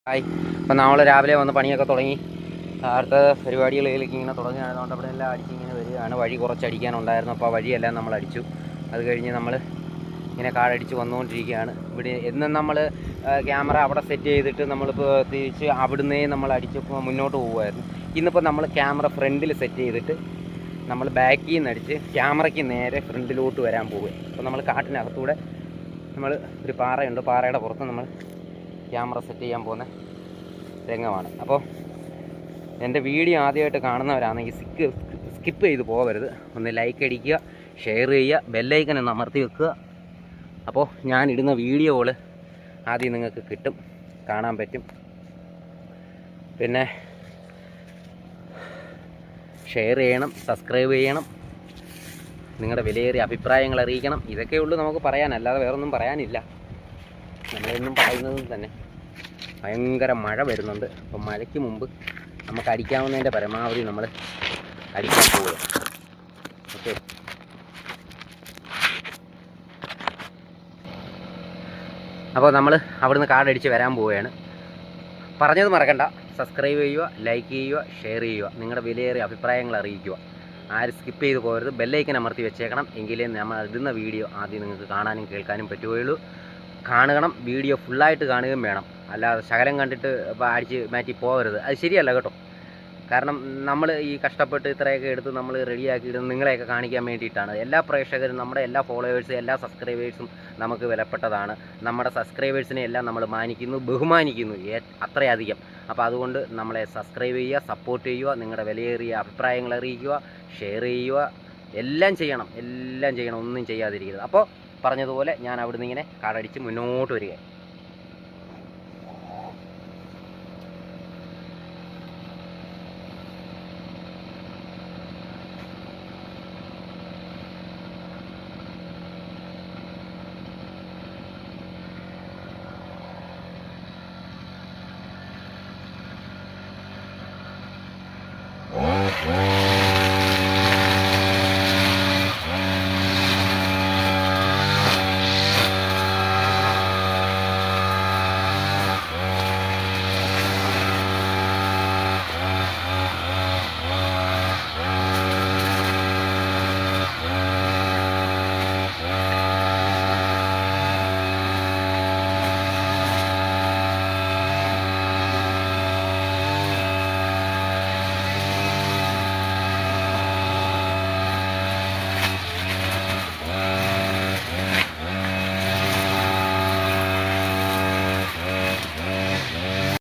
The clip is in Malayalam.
ഹായ്. ഇപ്പം നമ്മൾ രാവിലെ വന്ന് പണിയൊക്കെ തുടങ്ങി അടുത്ത പരിപാടികളിലേക്ക് ഇങ്ങനെ തുടങ്ങുകയാണെന്നുകൊണ്ട് അവിടെ എല്ലാം അടിച്ചിങ്ങനെ വരികയാണ്. വഴി കുറച്ച് അടിക്കാനുണ്ടായിരുന്നു, അപ്പോൾ വഴിയെല്ലാം നമ്മൾ അടിച്ചു. അത് കഴിഞ്ഞ് നമ്മൾ ഇങ്ങനെ കാടടിച്ച് വന്നുകൊണ്ടിരിക്കുകയാണ്. ഇവിടെ എന്നും നമ്മൾ ക്യാമറ അവിടെ സെറ്റ് ചെയ്തിട്ട് നമ്മളിപ്പോൾ തിരിച്ച് അവിടുന്നേ നമ്മൾ അടിച്ചപ്പോൾ മുന്നോട്ട് പോകുമായിരുന്നു. ഇന്നിപ്പോൾ നമ്മൾ ക്യാമറ ഫ്രണ്ടിൽ സെറ്റ് ചെയ്തിട്ട് നമ്മൾ ബാക്കിൽ നിന്ന് അടിച്ച് ക്യാമറയ്ക്ക് നേരെ ഫ്രണ്ടിലോട്ട് വരാൻ പോവുക. അപ്പോൾ നമ്മൾ കാട്ടിനകത്തൂടെ നമ്മൾ ഒരു പാറയുണ്ട്, പാറയുടെ പുറത്ത് നമ്മൾ ക്യാമറ സെറ്റ് ചെയ്യാൻ പോകുന്ന രംഗമാണ്. അപ്പോൾ എൻ്റെ വീഡിയോ ആദ്യമായിട്ട് കാണുന്നവരാണെങ്കിൽ സ്കിപ്പ് ചെയ്ത് പോകരുത്. ഒന്ന് ലൈക്ക് അടിക്കുക, ഷെയർ ചെയ്യുക, ബെല്ലൈക്കൻ ഒന്ന് അമർത്തി വെക്കുക. അപ്പോൾ ഞാനിടുന്ന വീഡിയോകൾ ആദ്യം നിങ്ങൾക്ക് കിട്ടും, കാണാൻ പറ്റും. പിന്നെ ഷെയർ ചെയ്യണം, സബ്സ്ക്രൈബ് ചെയ്യണം, നിങ്ങളുടെ വിലയേറിയ അഭിപ്രായങ്ങൾ അറിയിക്കണം. ഇതൊക്കെയുള്ളൂ നമുക്ക് പറയാൻ, അല്ലാതെ വേറൊന്നും പറയാനില്ല. നമ്മളെന്നും പറയുന്നതും തന്നെ ഭയങ്കര മഴ വരുന്നുണ്ട്. അപ്പം മഴയ്ക്ക് മുമ്പ് നമുക്ക് അടിക്കാവുന്നതിൻ്റെ പരമാവധി നമ്മൾ അടിക്കാൻ പോവുക. ഓക്കെ, അപ്പോൾ നമ്മൾ അവിടുന്ന് കാർഡടിച്ച് വരാൻ പോവുകയാണ്. പറഞ്ഞത് മറക്കണ്ട, സബ്സ്ക്രൈബ് ചെയ്യുക, ലൈക്ക് ചെയ്യുക, ഷെയർ ചെയ്യുക, നിങ്ങളുടെ വിലയേറിയ അഭിപ്രായങ്ങൾ അറിയിക്കുക. ആരും സ്കിപ്പ് ചെയ്ത് പോകരുത്. ബെല്ലൈക്കൻ അമർത്തി വെച്ചേക്കണം, എങ്കിലേ നമ്മൾ ഇടുന്ന വീഡിയോ ആദ്യം നിങ്ങൾക്ക് കാണാനും കേൾക്കാനും പറ്റുകയുള്ളൂ. കാണണം, വീഡിയോ ഫുള്ളായിട്ട് കാണുകയും വേണം. അല്ലാതെ ശകലം കണ്ടിട്ട് അടിച്ച് മാറ്റി പോകരുത്, അത് ശരിയല്ല കേട്ടോ. കാരണം നമ്മൾ ഈ കഷ്ടപ്പെട്ട് ഇത്രയൊക്കെ എടുത്ത് നമ്മൾ റെഡിയാക്കിയിടുന്നത് നിങ്ങളെയൊക്കെ കാണിക്കാൻ വേണ്ടിയിട്ടാണ്. എല്ലാ പ്രേക്ഷകരും, നമ്മുടെ എല്ലാ ഫോളോവേഴ്സും, എല്ലാ സബ്സ്ക്രൈബേഴ്സും നമുക്ക് വിലപ്പെട്ടതാണ്. നമ്മുടെ സബ്സ്ക്രൈബേഴ്സിനെ എല്ലാം നമ്മൾ മാനിക്കുന്നു, ബഹുമാനിക്കുന്നു അത്രയധികം. അപ്പോൾ അതുകൊണ്ട് നമ്മളെ സബ്സ്ക്രൈബ് ചെയ്യുക, സപ്പോർട്ട് ചെയ്യുക, നിങ്ങളുടെ വിലയേറിയ അഭിപ്രായങ്ങൾ അറിയിക്കുക, ഷെയർ ചെയ്യുക, എല്ലാം ചെയ്യണം, ഒന്നും ചെയ്യാതിരിക്കരുത്. അപ്പോൾ പറഞ്ഞതുപോലെ ഞാൻ അവിടുന്ന് ഇങ്ങനെ കാടടിച്ച് മുന്നോട്ട് വരിക.